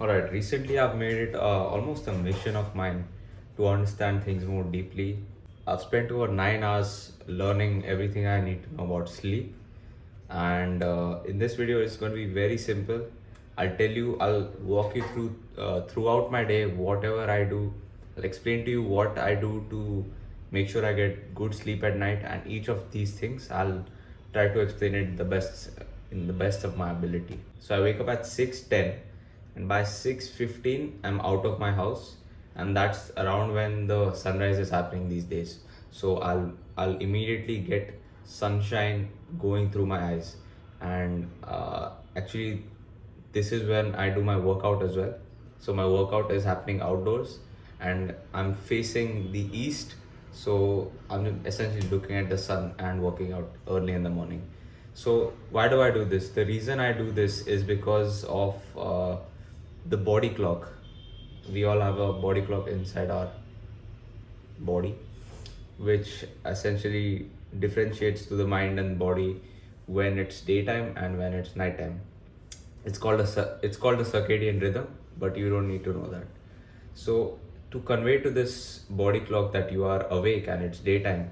Alright, recently I've made it almost a mission of mine to understand things more deeply. I've spent over 9 hours learning everything I need to know about sleep, and in this video, it's going to be very simple. I'll walk you through throughout my day, whatever I do. I'll explain to you what I do to make sure I get good sleep at night, and each of these things I'll try to explain it the best in the best of my ability. So I wake up at 6:10, and by 6:15 I'm out of my house, and that's around when the sunrise is happening these days. So I'll immediately get sunshine going through my eyes, and actually this is when I do my workout as well. So my workout is happening outdoors, and I'm facing the east, so I'm essentially looking at the sun and working out early in the morning. So why do I do this? The reason I do this is because of the body clock. We all have a body clock inside our body, which essentially differentiates to the mind and body when it's daytime and when it's nighttime. It's called a circadian rhythm, but you don't need to know that. So to convey to this body clock that you are awake and it's daytime,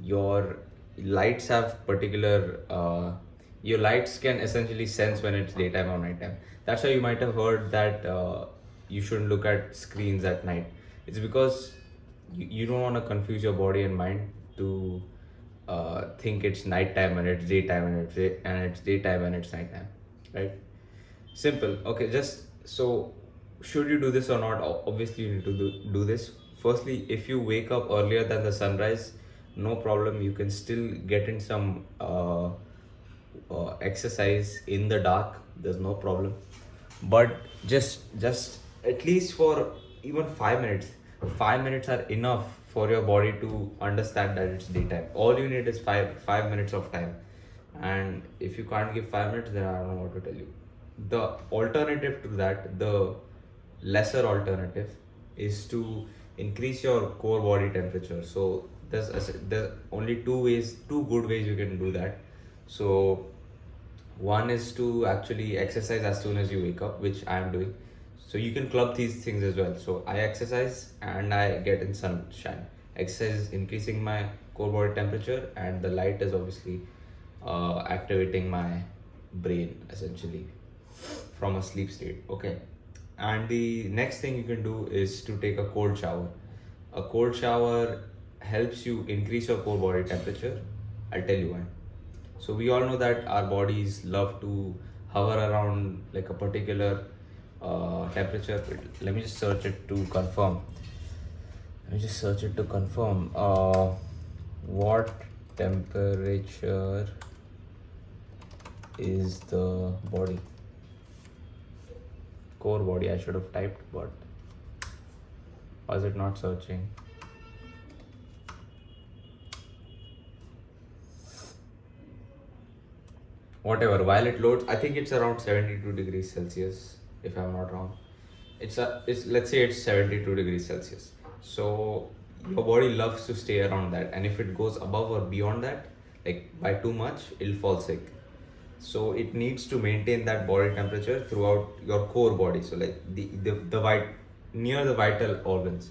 your lights have particular your lights can essentially sense when it's daytime or nighttime. That's why you might have heard that you shouldn't look at screens at night. It's because you don't want to confuse your body and mind to think it's nighttime and it's daytime and it's daytime and it's nighttime, right? Simple. Okay, just so should you do this or not? Obviously, you need to do this. Firstly, if you wake up earlier than the sunrise, no problem. You can still get in some exercise in the dark. There's no problem. But just at least for even 5 minutes, 5 minutes are enough for your body to understand that it's daytime. All you need is five minutes of time. And if you can't give 5 minutes, then I don't know what to tell you. The alternative to that, the lesser alternative, is to increase your core body temperature. So there's only two good ways you can do that. So one is to actually exercise as soon as you wake up, which I am doing. So you can club these things as well. So I exercise and I get in sunshine. Exercise is increasing my core body temperature, and the light is obviously activating my brain essentially from a sleep state. Okay. And the next thing you can do is to take a cold shower. A cold shower helps you increase your core body temperature. I'll tell you why. So we all know that our bodies love to hover around like a particular temperature. Let me just search it to confirm. What temperature is the body? Core body, I should have typed, but was it not searching? Whatever, while it loads, I think it's around 72 degrees Celsius, if I'm not wrong. It's let's say it's 72 degrees Celsius. So your body loves to stay around that, and if it goes above or beyond that, like by too much, it'll fall sick. So it needs to maintain that body temperature throughout your core body. So like the near the vital organs,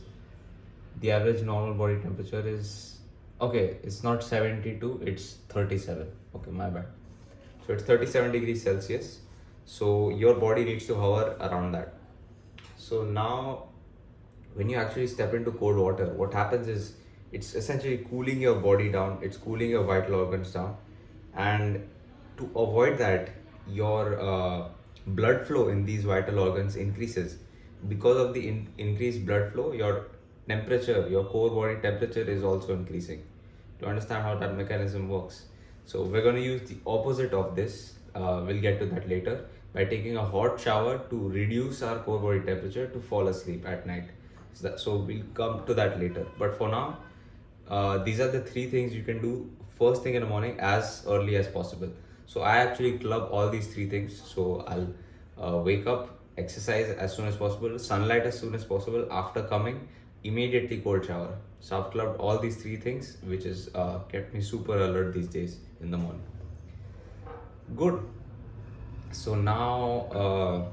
the average normal body temperature is, okay, it's not 72, it's 37. Okay, my bad. So it's 37 degrees Celsius. So your body needs to hover around that. So now when you actually step into cold water, what happens is it's essentially cooling your body down, it's cooling your vital organs down. And to avoid that, your blood flow in these vital organs increases. Because of the increased blood flow, your temperature, your core body temperature is also increasing. To understand how that mechanism works, so we're going to use the opposite of this. We'll get to that later, by taking a hot shower to reduce our core body temperature to fall asleep at night. So we'll come to that later. But for now, these are the three things you can do first thing in the morning as early as possible. So I actually club all these three things. So I'll wake up, exercise as soon as possible, sunlight as soon as possible. After coming, immediately cold shower. So I've clubbed all these three things, which is kept me super alert these days in the morning. Good. So now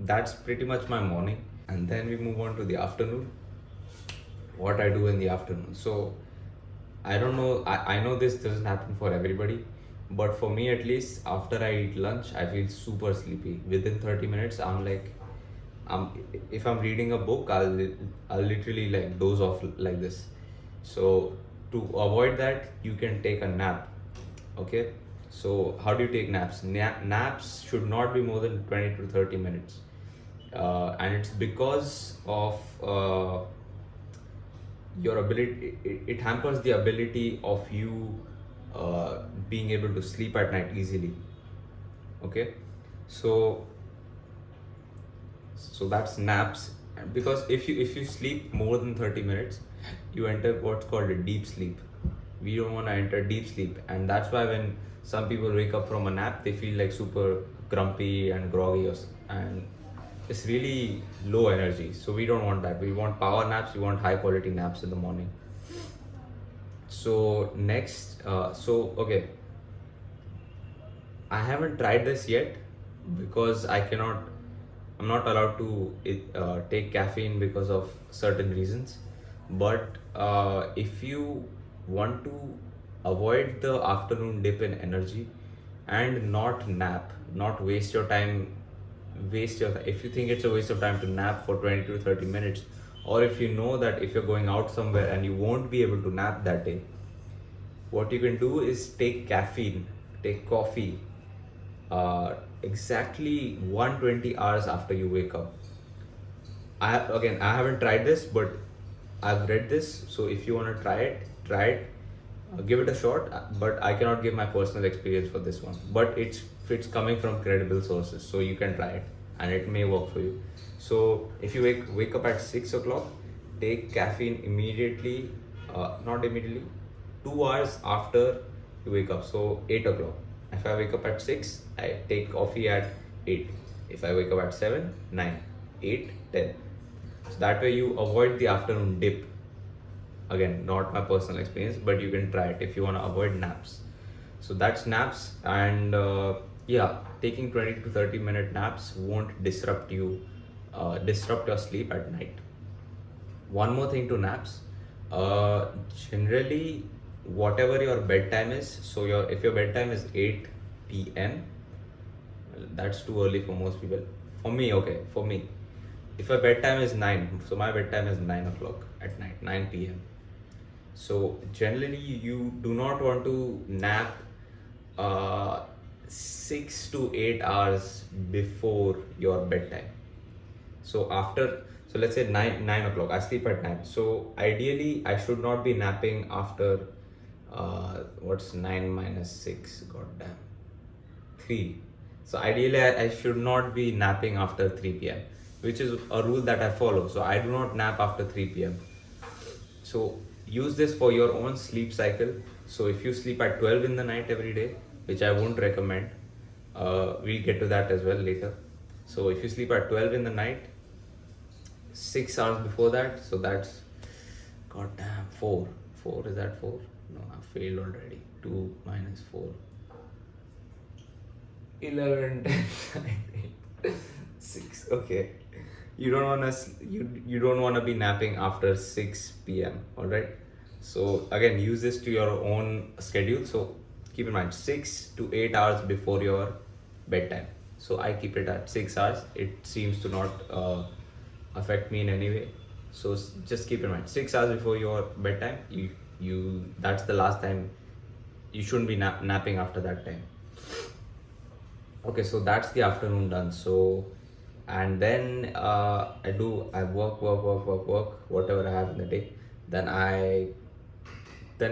that's pretty much my morning. And then we move on to the afternoon. What I do in the afternoon. So I don't know, I know this doesn't happen for everybody, but for me at least, after I eat lunch, I feel super sleepy. Within 30 minutes, I'm like, if I'm reading a book, I'll literally like doze off like this. So to avoid that, you can take a nap. Okay. So how do you take naps? Naps should not be more than 20 to 30 minutes. And it's because of your ability, it hampers the ability of you being able to sleep at night easily. Okay. So that's naps. And because if you sleep more than 30 minutes, you enter what's called a deep sleep. We don't want to enter deep sleep, and that's why when some people wake up from a nap, they feel like super grumpy and groggy, and it's really low energy. So we don't want that. We want power naps. We want high quality naps in the morning. So next, okay, I haven't tried this yet because I'm not allowed to take caffeine because of certain reasons. But if you want to avoid the afternoon dip in energy and not nap, not waste your time, if you think it's a waste of time to nap for 20 to 30 minutes, or if you know that if you're going out somewhere and you won't be able to nap that day, what you can do is take caffeine, take coffee exactly 120 hours after you wake up. I haven't tried this, but I've read this. So if you want to try it, give it a shot. But I cannot give my personal experience for this one. But it's coming from credible sources, so you can try it, and it may work for you. So if you wake up at 6 o'clock, take caffeine immediately. Not immediately, 2 hours after you wake up. So 8 o'clock. If I wake up at 6, I take coffee at 8. If I wake up at 7, 9, 8, 10. So that way you avoid the afternoon dip. Again, not my personal experience, but you can try it if you want to avoid naps. So that's naps, and yeah, taking 20 to 30 minute naps won't disrupt your sleep at night. One more thing to naps. Generally, whatever your bedtime is, so if your bedtime is 8 p.m., well, that's too early for most people. For me, if your bedtime is 9, so my bedtime is 9 o'clock at night, 9 p.m. So generally, you do not want to nap 6 to 8 hours before your bedtime. So let's say 9 o'clock, I sleep at 9. So ideally, I should not be napping after what's 9 minus 6? Goddamn, 3. So ideally, I should not be napping after 3 p.m., which is a rule that I follow. So I do not nap after 3 p.m. So use this for your own sleep cycle. So if you sleep at 12 in the night every day, which I won't recommend, we'll get to that as well later. So if you sleep at 12 in the night, 6 hours before that, so that's goddamn 4. 4, is that 4? No, I failed already. 2 minus 4. 11, 10, 9, 8, 6. Okay. You don't wanna be napping after 6 p.m. Alright? So again, use this to your own schedule. So keep in mind 6 to 8 hours before your bedtime. So I keep it at 6 hours. It seems to not affect me in any way. So just keep in mind 6 hours before your bedtime. You that's the last time. You shouldn't be napping after that time. Okay, so that's the afternoon done. So, and then I work, whatever I have in the day. Then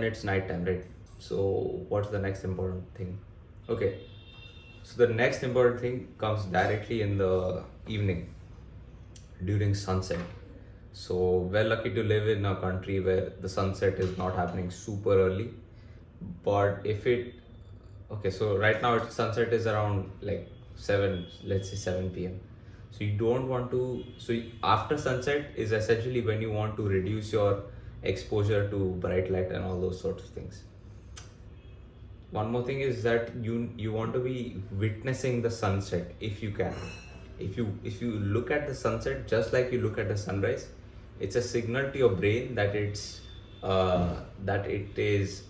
it's night time, right? So what's the next important thing? Okay, so the next important thing comes directly in the evening during sunset. So we're lucky to live in a country where the sunset is not happening super early. But so right now sunset is around like 7, let's say 7 p.m. So you don't want to, after sunset is essentially when you want to reduce your exposure to bright light and all those sorts of things. One more thing is that you want to be witnessing the sunset if you can. If you look at the sunset just like you look at the sunrise, it's a signal to your brain that it is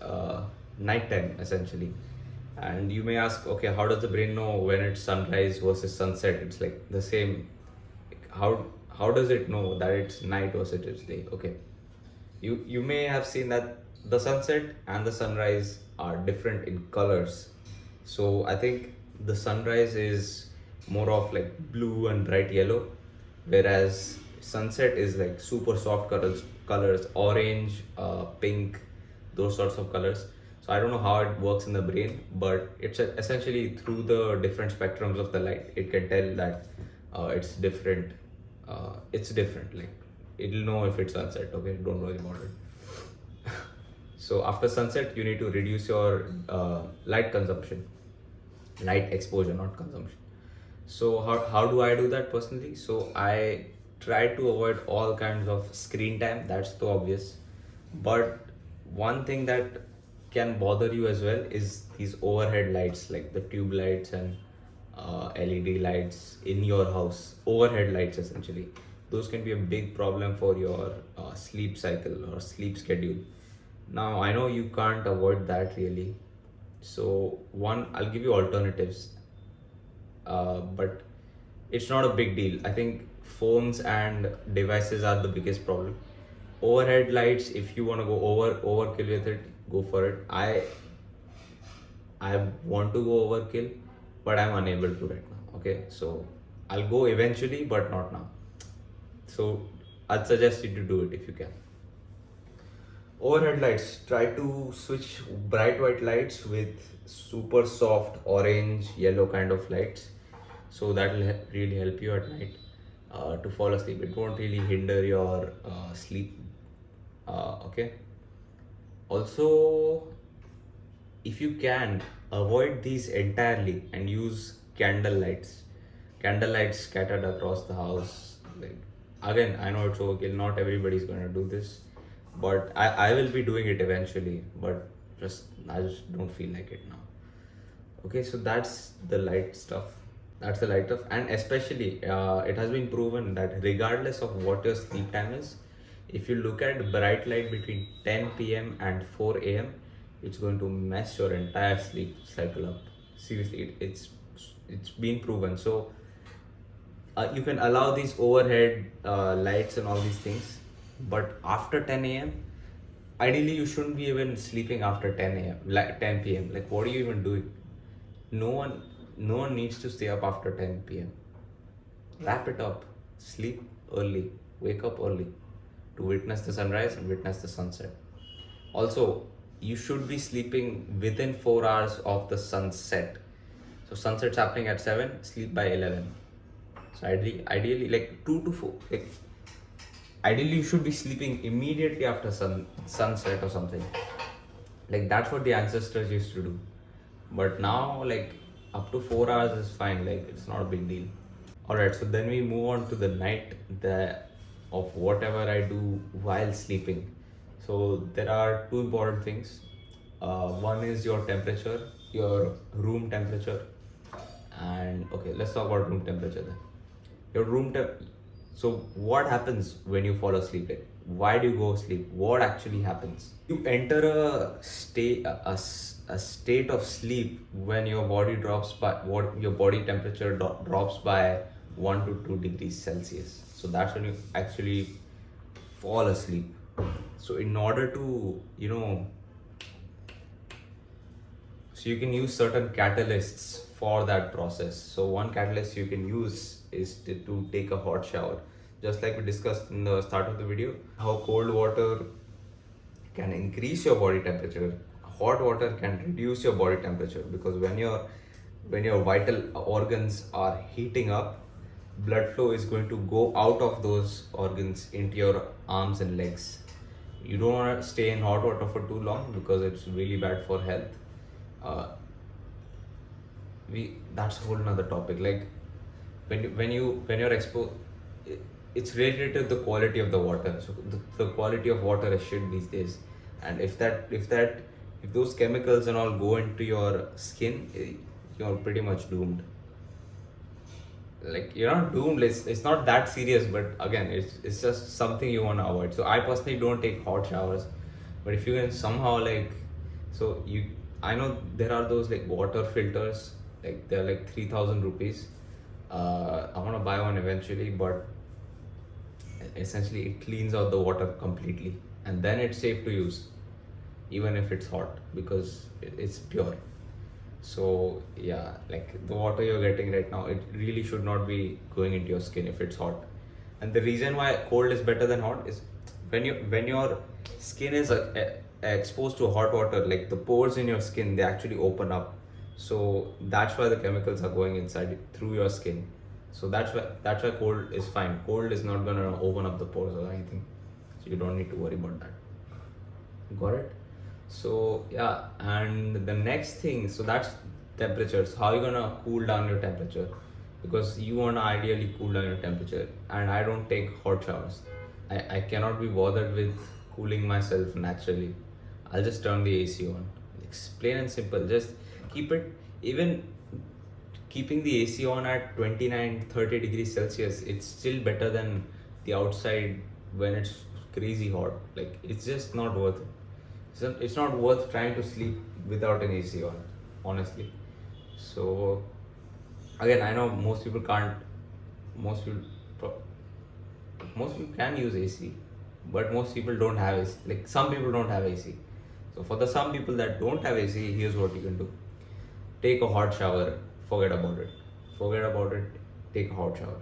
nighttime essentially. And you may ask, okay, how does the brain know when it's sunrise versus sunset? It's like the same. How does it know that it's night versus it's day? Okay, you may have seen that the sunset and the sunrise are different in colors. So I think the sunrise is more of like blue and bright yellow, whereas sunset is like super soft colors, orange, pink, those sorts of colors. So I don't know how it works in the brain, but it's essentially through the different spectrums of the light, it can tell that it's different. It's different. Like it'll know if it's sunset. Okay, don't worry about it. So after sunset, you need to reduce your light consumption, light exposure, not consumption. So how do I do that personally? So I try to avoid all kinds of screen time. That's the obvious. But one thing that can bother you as well is these overhead lights, like the tube lights and LED lights in your house. Overhead lights essentially. Those can be a big problem for your sleep cycle or sleep schedule. Now I know you can't avoid that really. So one, I'll give you alternatives, but it's not a big deal. I think phones and devices are the biggest problem. Overhead lights, if you want to go overkill with it, go for it. I want to go overkill, but I'm unable to right now. Okay, so I'll go eventually, but not now. So I'd suggest you to do it if you can. Overhead lights, try to switch bright white lights with super soft orange, yellow kind of lights. So that will really help you at night to fall asleep. It won't really hinder your sleep. Okay. Also, if you can, avoid these entirely and use candle lights. Candle lights scattered across the house. Like again, I know it's overkill. Not everybody's gonna do this, but I will be doing it eventually. But I just don't feel like it now. Okay, so that's the light stuff. That's the light stuff, and especially it has been proven that regardless of what your sleep time is, if you look at bright light between 10 p.m. and 4 a.m., it's going to mess your entire sleep cycle up. Seriously, it's been proven. So you can allow these overhead lights and all these things, but after 10 a.m., ideally you shouldn't be even sleeping after 10 a.m. like 10 p.m. Like what are you even doing? No one needs to stay up after 10 p.m. Wrap it up. Sleep early. Wake up early to witness the sunrise and witness the sunset. Also, you should be sleeping within 4 hours of the sunset. So sunset's happening at 7, sleep by 11. So ideally like 2 to 4. Like, ideally you should be sleeping immediately after sunset or something. Like that's what the ancestors used to do. But now like up to 4 hours is fine. Like it's not a big deal. Alright, so then we move on to the night of whatever I do while sleeping. So there are two important things. One is your temperature, your room temperature. And okay, let's talk about room temperature then. Your room temp. So what happens when you fall asleep? Like, why do you go sleep? What actually happens? You enter a state of sleep when your body drops by what your body temperature drops by 1 to 2 degrees Celsius. So that's when you actually fall asleep. So in order to so you can use certain catalysts for that process. So one catalyst you can use is to take a hot shower. Just like we discussed in the start of the video, how cold water can increase your body temperature, hot water can reduce your body temperature, because when your vital organs are heating up, blood flow is going to go out of those organs into your arms and legs. You don't want to stay in hot water for too long because it's really bad for health. That's a whole nother topic. Like when you're exposed, it's related to the quality of the water. So the quality of water is shit these days, and if those chemicals and all go into your skin, you're pretty much doomed. like you're not doomed. It's not that serious, but again, it's just something you want to avoid. So I personally don't take hot showers, but if you can somehow like, so you, I know there are those like water filters, like they're like 3,000 rupees. I want to buy one eventually, but essentially it cleans out the water completely, and then it's safe to use, even if it's hot, because it's pure. So yeah, like the water you're getting right now, it really should not be going into your skin if it's hot. And the reason why cold is better than hot is when your skin is exposed to hot water, like the pores in your skin, they actually open up. So that's why the chemicals are going inside through your skin. So that's why cold is fine. Cold is not gonna open up the pores or anything. So you don't need to worry about that. Got it? So yeah, and the next thing, so that's temperatures. How you gonna cool down your temperature? Because you wanna ideally cool down your temperature, and I don't take hot showers. I cannot be bothered with cooling myself naturally. I'll just turn the AC on. It's plain and simple. Just keep it, even keeping the AC on at 29, 30 degrees Celsius, it's still better than the outside when it's crazy hot. Like it's just not worth it. It's not worth trying to sleep without an AC on, honestly. So again, I know most people can't. Most people, most people can use AC, but most people don't have AC. Like some people don't have AC. So for the some people that don't have AC, here's what you can do: take a hot shower. Forget about it. Forget about it. Take a hot shower.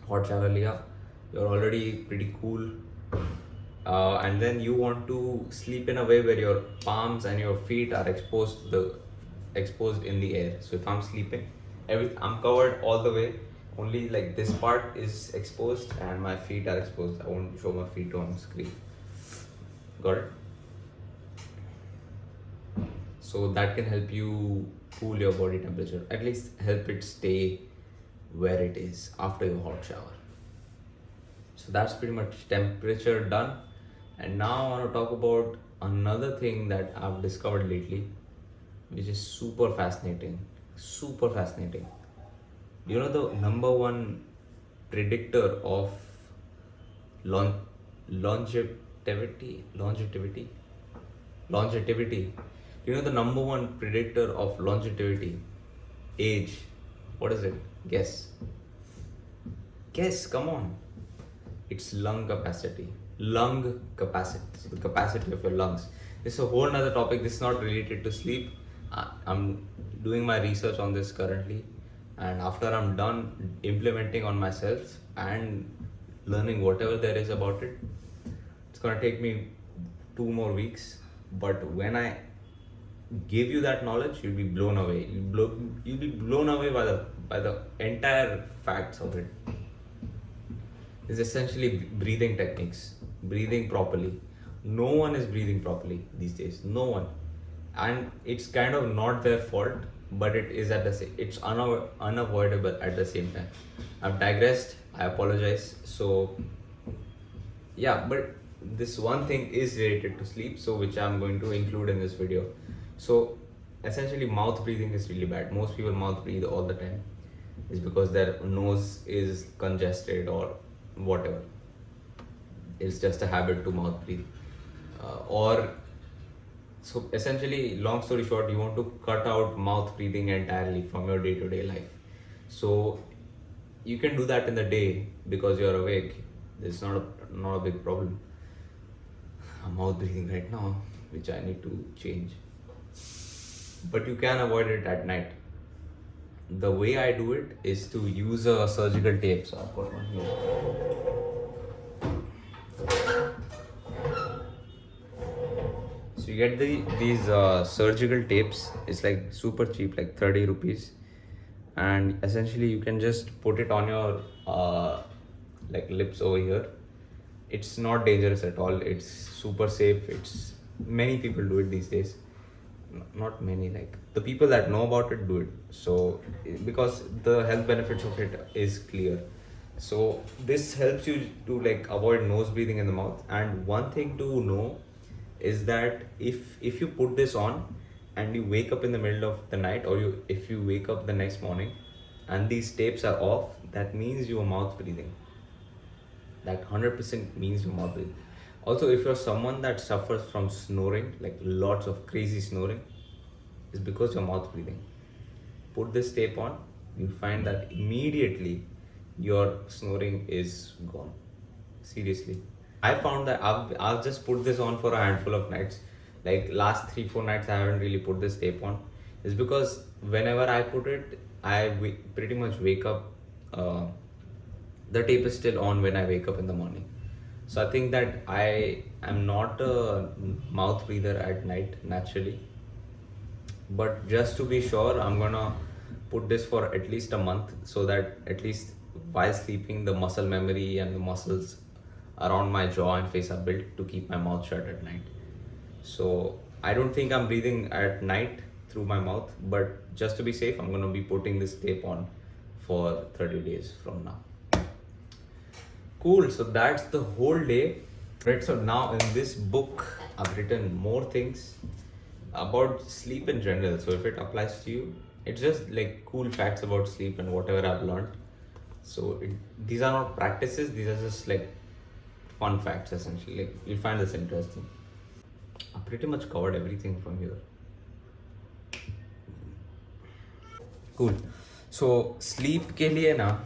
Hot shower liya. You're already pretty cool. And then you want to sleep in a way where your palms and your feet are exposed in the air. So if I'm sleeping, I'm covered all the way. Only like this part is exposed and my feet are exposed. I won't show my feet on screen. Got it? So that can help you cool your body temperature. At least help it stay where it is after your hot shower. So that's pretty much temperature done. And now I want to talk about another thing that I've discovered lately, which is super fascinating. Super fascinating. You know the number one predictor of longevity? Longevity? Longevity. You know the number one predictor of longevity? Age. What is it? Guess. Guess, come on. It's lung capacity. Lung capacity. So the capacity of your lungs. This is a whole nother topic. This is not related to sleep. I'm doing my research on this currently, and after I'm done implementing on myself and learning whatever there is about it, it's gonna take me 2 more weeks. But when I give you that knowledge, you'll be blown away. You'll be blown away by the entire facts of it. It's essentially breathing techniques, breathing properly. No one is breathing properly these days. No one, and it's kind of not their fault, but it is at the same. It's unavoidable at the same time. I've digressed. I apologize. So yeah, but this one thing is related to sleep, so which I'm going to include in this video. So essentially, mouth breathing is really bad. Most people mouth breathe all the time. It's because their nose is congested or whatever. It's just a habit to mouth breathe. Or so essentially, long story short, you want to cut out mouth breathing entirely from your day-to-day life. So you can do that in the day because you're awake. It's not a big problem. I'm mouth breathing right now, which I need to change. But you can avoid it at night. The way I do it is to use a surgical tape. So I've got one here. So you get these surgical tapes. It's like super cheap, like 30 rupees. And essentially you can just put it on your like lips over here. It's not dangerous at all. It's super safe. Many people do it these days. Not many, like the people that know about it do it. So because the health benefits of it is clear. So this helps you to like avoid nose breathing in the mouth. And one thing to know is that if you put this on and you wake up in the middle of the night, or if you wake up the next morning, and these tapes are off, that means your mouth breathing. That 100% means your mouth breathing. Also, if you're someone that suffers from snoring, like lots of crazy snoring, it's because your mouth breathing. Put this tape on, you find that immediately your snoring is gone. Seriously. I found that I've just put this on for a handful of nights. Like last 3 4 nights, I haven't really put this tape on. It's because whenever I put it, pretty much wake up. The tape is still on when I wake up in the morning. So I think that I am not a mouth breather at night naturally. But just to be sure, I'm gonna put this for at least a month so that at least while sleeping, the muscle memory and the muscles around my jaw and face are built to keep my mouth shut at night. So I don't think I'm breathing at night through my mouth, but just to be safe, I'm gonna be putting this tape on for 30 days from now. Cool, so that's the whole day. Right, so now in this book, I've written more things about sleep in general. So if it applies to you, it's just like cool facts about sleep and whatever I've learned. So these are not practices, these are just like fun facts essentially. Like you'll find this interesting. I pretty much covered everything from here. Cool. So sleep के लिए ना,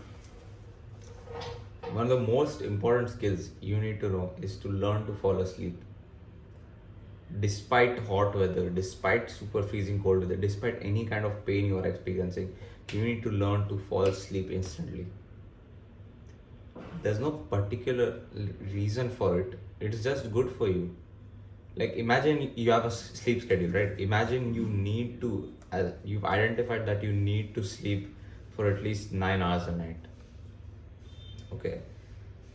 one of the most important skills you need to know is to learn to fall asleep. Despite hot weather, despite super freezing cold weather, despite any kind of pain you are experiencing, you need to learn to fall asleep instantly. There's no particular reason for it, it's just good for you. Like imagine you have a sleep schedule, right? Imagine you need to, you've identified that you need to sleep for at least 9 hours a night. Okay,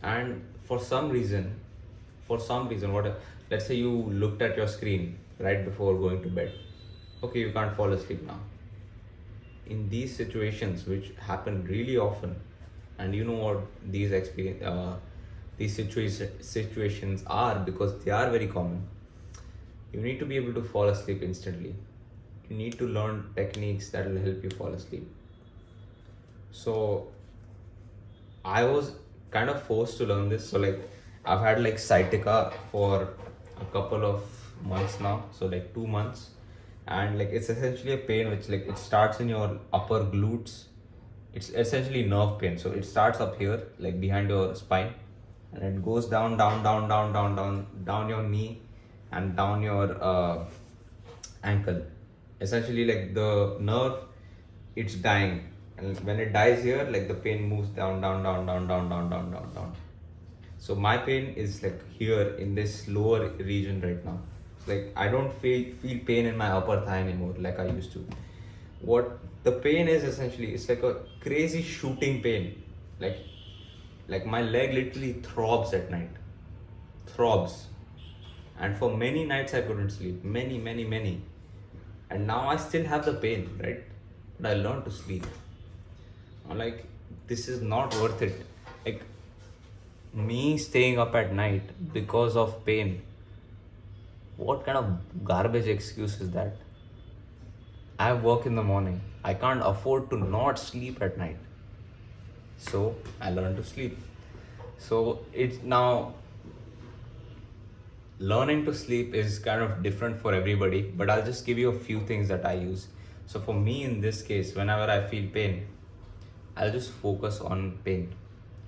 and for some reason, what, let's say you looked at your screen right before going to bed. Okay, you can't fall asleep now. In these situations, which happen really often, and you know what these situations are because they are very common, you need to be able to fall asleep instantly. You need to learn techniques that will help you fall asleep. So I was kind of forced to learn this. So like I've had like sciatica for a couple of months now, so like 2 months, and like it's essentially a pain which like it starts in your upper glutes. It's essentially nerve pain. So it starts up here, like behind your spine, and it goes down, down, down, down, down, down, down your knee, and down your ankle. Essentially, like the nerve, it's dying, and when it dies here, like the pain moves down, down, down, down, down, down, down, down, down. So my pain is like here in this lower region right now. It's like I don't feel pain in my upper thigh anymore like I used to. What the pain is essentially, it's like a crazy shooting pain. Like my leg literally throbs at night. Throbs. And for many nights I couldn't sleep. Many. And now I still have the pain, right? But I learned to sleep. I'm like, this is not worth it. Like me staying up at night because of pain. What kind of garbage excuse is that? I work in the morning. I can't afford to not sleep at night. So I learned to sleep. So it's now learning to sleep is kind of different for everybody, but I'll just give you a few things that I use. So for me in this case, whenever I feel pain, I'll just focus on pain.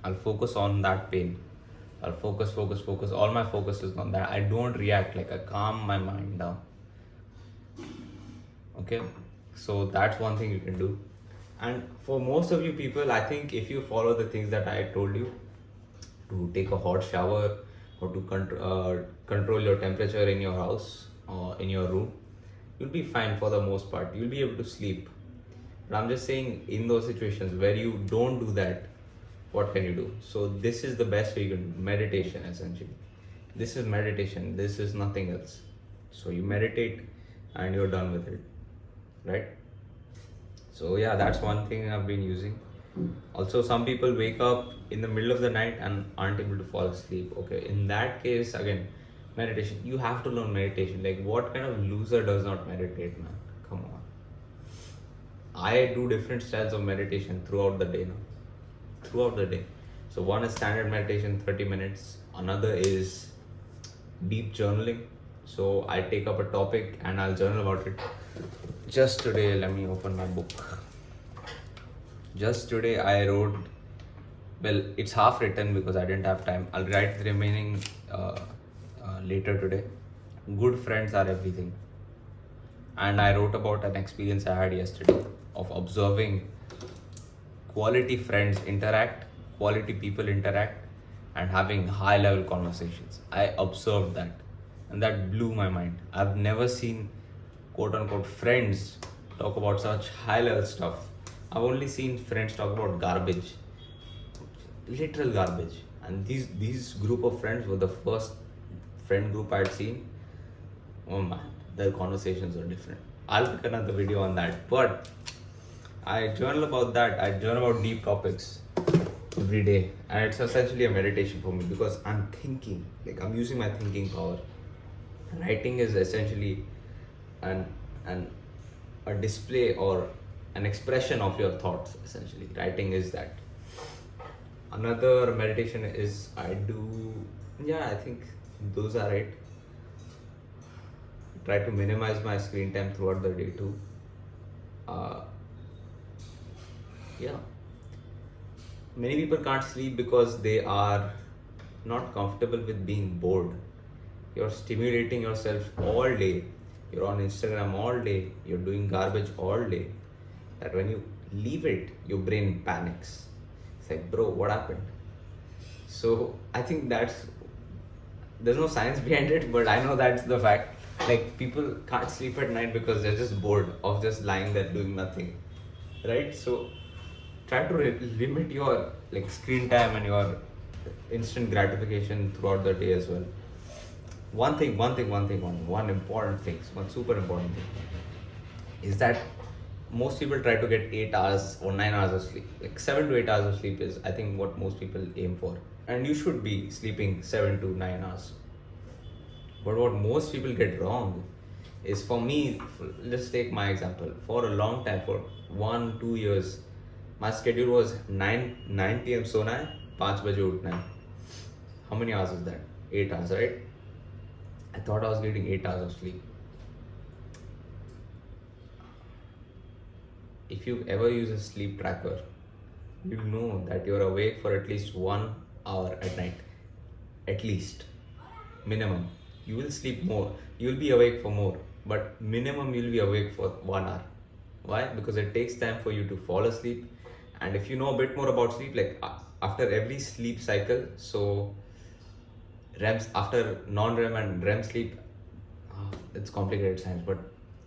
I'll focus on that pain. I'll focus. All my focus is on that. I don't react, like I calm my mind down. Okay, so that's one thing you can do. And for most of you people, I think if you follow the things that I told you, to take a hot shower or to control your temperature in your house or in your room, you'll be fine for the most part. You'll be able to sleep. But I'm just saying, in those situations where you don't do that, what can you do? So this is the best way you can do. Meditation essentially. This is meditation. This is nothing else. So you meditate and you're done with it, right? So yeah, that's one thing I've been using. Also, some people wake up in the middle of the night and aren't able to fall asleep. Okay, in that case, again, meditation. You have to learn meditation. Like, what kind of loser does not meditate, man? Come on. I do different styles of meditation throughout the day now. Throughout the day. So one is standard meditation, 30 minutes. Another is deep journaling. So I take up a topic and I'll journal about it. Just today, let me open my book. Just today I wrote, well, it's half written because I didn't have time. I'll write the remaining later today. Good friends are everything. And I wrote about an experience I had yesterday of observing quality friends interact, quality people interact, and having high level conversations. I observed that, and that blew my mind. I've never seen quote unquote friends talk about such high level stuff. I've only seen friends talk about garbage, literal garbage. And these group of friends were the first friend group I'd seen. Oh man, their conversations are different. I'll make another video on that. But I journal about that. I journal about deep topics every day, and it's essentially a meditation for me because I'm thinking, like I'm using my thinking power. Writing is essentially an a display or an expression of your thoughts. Essentially, writing is that. Another meditation is I do. Yeah, I think those are it. Try to minimize my screen time throughout the day too. Uh, yeah. Many people can't sleep because they are not comfortable with being bored. You're stimulating yourself all day. You're on Instagram all day. You're doing garbage all day. That when you leave it, your brain panics. It's like, bro, what happened? So I think there's no science behind it, but I know that's the fact. Like people can't sleep at night because they're just bored of just lying there doing nothing, right? So try to limit your like screen time and your instant gratification throughout the day as well. One important thing, one super important thing is that most people try to get 8 hours or 9 hours of sleep. Like 7 to 8 hours of sleep is, I think, what most people aim for. And you should be sleeping 7 to 9 hours. But what most people get wrong is, for me, let's take my example. For a long time, for 1-2 years, my schedule was 9 p.m. सोना है, 5 बजे उठना है. How many hours is that? 8 hours, right? I thought I was getting 8 hours of sleep. If you ever use a sleep tracker, you'll know that you're awake for at least 1 hour at night. At least. Minimum. You will sleep more. You'll be awake for more. But minimum you'll be awake for 1 hour. Why? Because it takes time for you to fall asleep. And if you know a bit more about sleep, like after every sleep cycle, so after non-REM and REM sleep, it's complicated science, but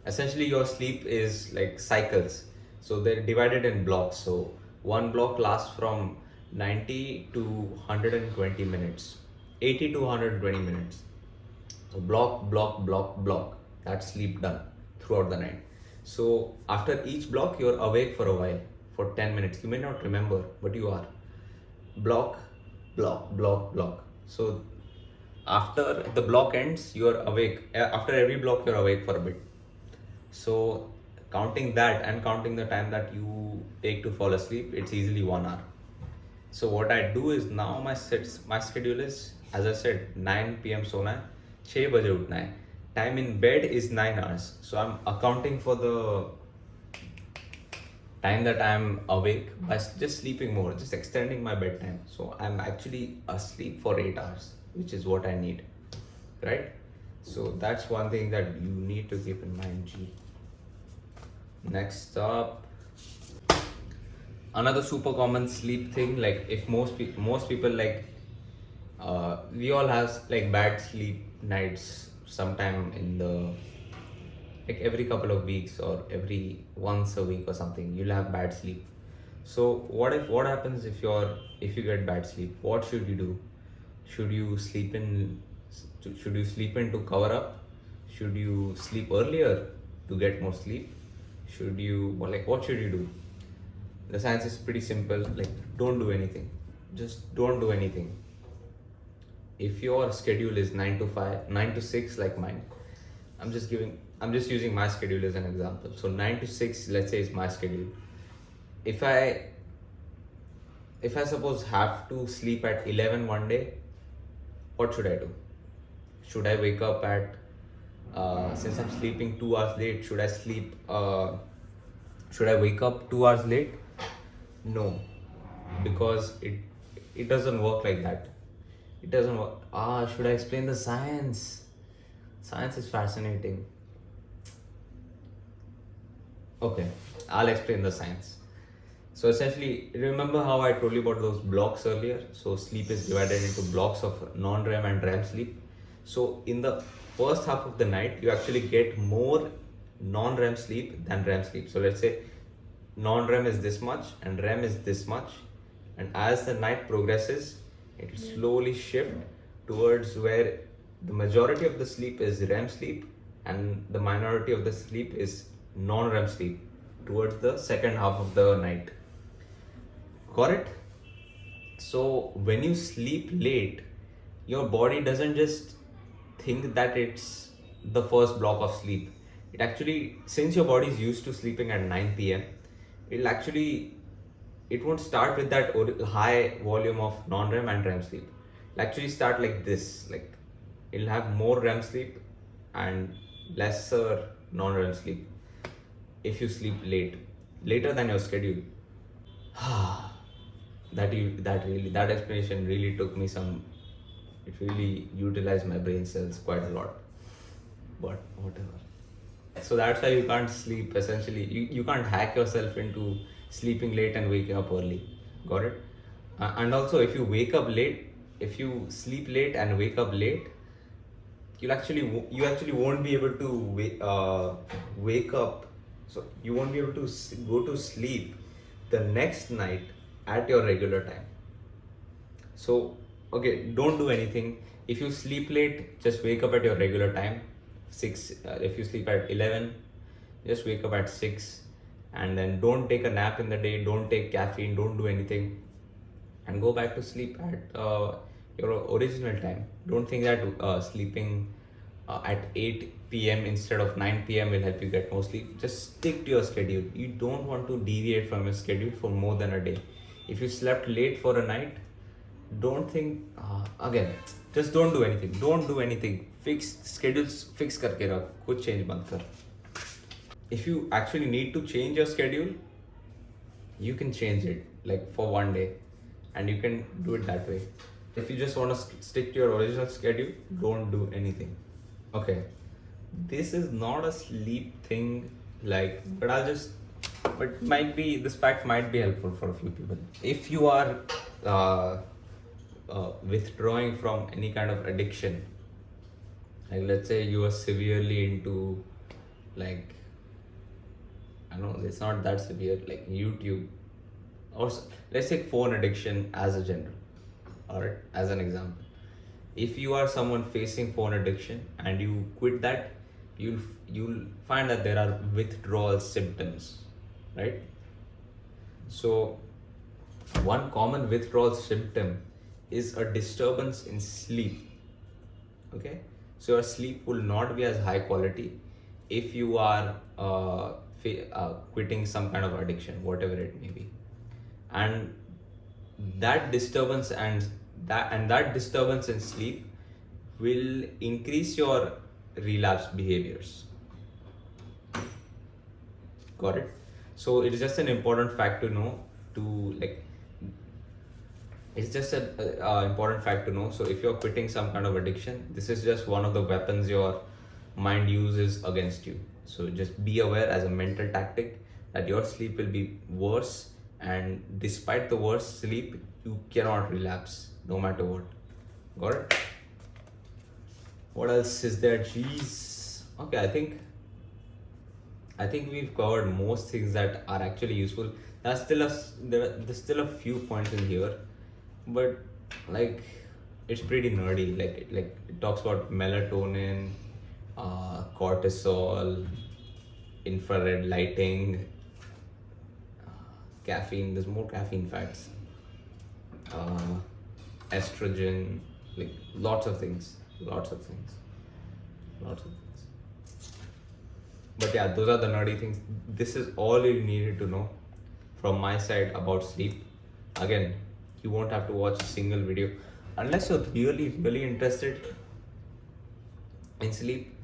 essentially your sleep is like cycles. So they're divided in blocks. So one block lasts from 90 to 120 minutes, 80 to 120 minutes. So block. That's sleep done throughout the night. So after each block, you're awake for a while, for 10 minutes. You may not remember, but you are. Block. So after the block ends, you're awake. After every block, you're awake for a bit. So counting that and counting the time that you take to fall asleep, it's easily 1 hour. So what I do is now my schedule is, as I said, 9 p.m. सोना है, 6 बजे उठना है. Time in bed is 9 hours. So I'm accounting for the time that I'm awake by just sleeping more, just extending my bedtime. So I'm actually asleep for 8 hours, which is what I need, right? So that's one thing that you need to keep in mind, G. Next up, another super common sleep thing, like if most people like, we all have like bad sleep nights sometime in the, like every couple of weeks or every once a week or something, you'll have bad sleep. So what happens if you get bad sleep? What should you do? Should you sleep in to cover up? Should you sleep earlier to get more sleep? What should you do? The science is pretty simple. Like, don't do anything. Just don't do anything. If your schedule is 9 to 6 like mine, I'm just giving I'm just using my schedule as an example. So 9 to 6, let's say, is my schedule. If I suppose have to sleep at 11 one day, what should I do? Should I wake up at since I'm sleeping 2 hours late, should I wake up 2 hours late? No, because it doesn't work like that. It doesn't work. Should I explain the science? Science is fascinating. Okay, I'll explain the science. So essentially, remember how I told you about those blocks earlier? So sleep is divided into blocks of non-REM and REM sleep. So in the first half of the night, you actually get more non-REM sleep than REM sleep. So let's say non-REM is this much and REM is this much. And as the night progresses, it will slowly shift towards where the majority of the sleep is REM sleep and the minority of the sleep is non-REM sleep towards the second half of the night. Got it? So when you sleep late, your body doesn't just think that it's the first block of sleep. It actually, since your body is used to sleeping at 9 p.m., it won't start with that high volume of non-REM and REM sleep. It'll actually start like this, like it'll have more REM sleep and lesser non-REM sleep if you sleep later than your schedule. That explanation really took me some. It really utilized my brain cells quite a lot. But whatever. So that's why you can't sleep. Essentially, you can't hack yourself into sleeping late and waking up early. Got it? And also, if you sleep late and wake up late, you actually won't be able to wake up. So you won't be able to go to sleep the next night at your regular time. So okay, don't do anything. If you sleep late, just wake up at your regular time. 6. If you sleep at 11, just wake up at 6, and then don't take a nap in the day. Don't take caffeine. Don't do anything, and go back to sleep at your original time. Don't think that sleeping at 8 p.m. instead of 9 p.m. will help you get more sleep. Just stick to your schedule. You don't want to deviate from your schedule for more than a day. If you slept late for a night, don't think again. Just don't do anything. Don't do anything. Fix schedules. Fix करके रख. कुछ change मत कर. If you actually need to change your schedule, you can change it like for one day, and you can do it that way. If you just want to stick to your original schedule, don't do anything. Okay, this is not a sleep thing, like, but this fact might be helpful for a few people. If you are withdrawing from any kind of addiction, like let's say you are severely into, like, I know it's not that severe, like YouTube, or let's take phone addiction as a general, or as an example. If you are someone facing phone addiction and you quit that, you'll find that there are withdrawal symptoms, right? So one common withdrawal symptom is a disturbance in sleep. Okay, so your sleep will not be as high quality if you are quitting some kind of addiction, whatever it may be, and that disturbance in sleep will increase your relapse behaviors. Got it? So it is just an important fact to know. It's just an important fact to know. So if you're quitting some kind of addiction, this is just one of the weapons your mind uses against you. So just be aware as a mental tactic that your sleep will be worse, and despite the worst sleep, you cannot relapse no matter what. Got it? What else is there? Jeez. Okay, I think we've covered most things that are actually useful. There's still a few points in here, but like it's pretty nerdy. Like it talks about melatonin, cortisol, infrared lighting, caffeine. There's more caffeine facts. Estrogen, like lots of things. But yeah, those are the nerdy things. This is all you needed to know from my side about sleep. Again, you won't have to watch a single video unless you're really, really interested in sleep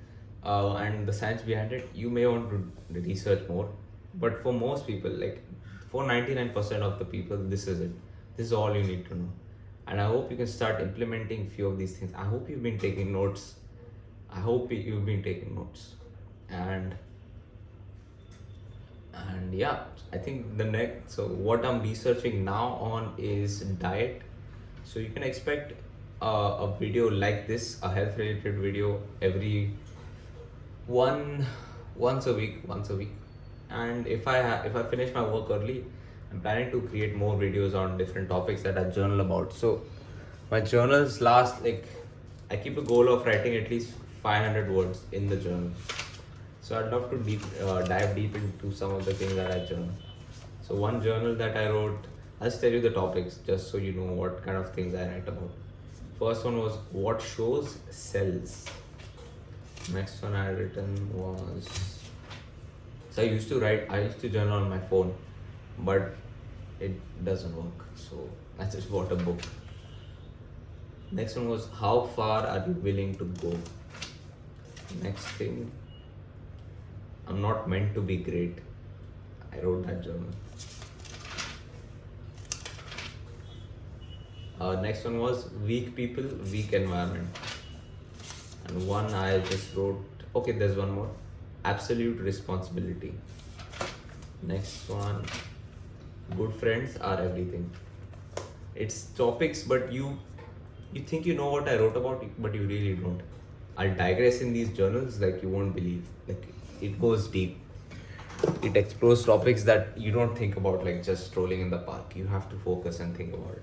and the science behind it. You may want to research more, but for most people, like for 99% of the people, this is it. This is all you need to know, and I hope you can start implementing few of these things. I hope you've been taking notes. I hope you've been taking notes, and yeah, I think the next, so what I'm researching now on is diet. So you can expect a video like this, a health related video every one once a week. And if I finish my work early, I'm planning to create more videos on different topics that I journal about. So my journals last, like, I keep a goal of writing at least 500 words in the journal. So I'd love to dive deep into some of the things that I journal. So one journal that I wrote, I'll just tell you the topics just so you know what kind of things I write about. First one was what shows sells. Next one I had written was, so I used to journal on my phone, but it doesn't work. So I just bought a book. Next one was how far are you willing to go? Next thing, I'm not meant to be great. I wrote that journal. Next one was weak people, weak environment. And one I just wrote, okay, there's one more, absolute responsibility. Next one, good friends are everything. It's topics, but you think you know what I wrote about, but you really don't. I'll digress in these journals like you won't believe. Like, it goes deep. It explores topics that you don't think about, like just strolling in the park. You have to focus and think about it.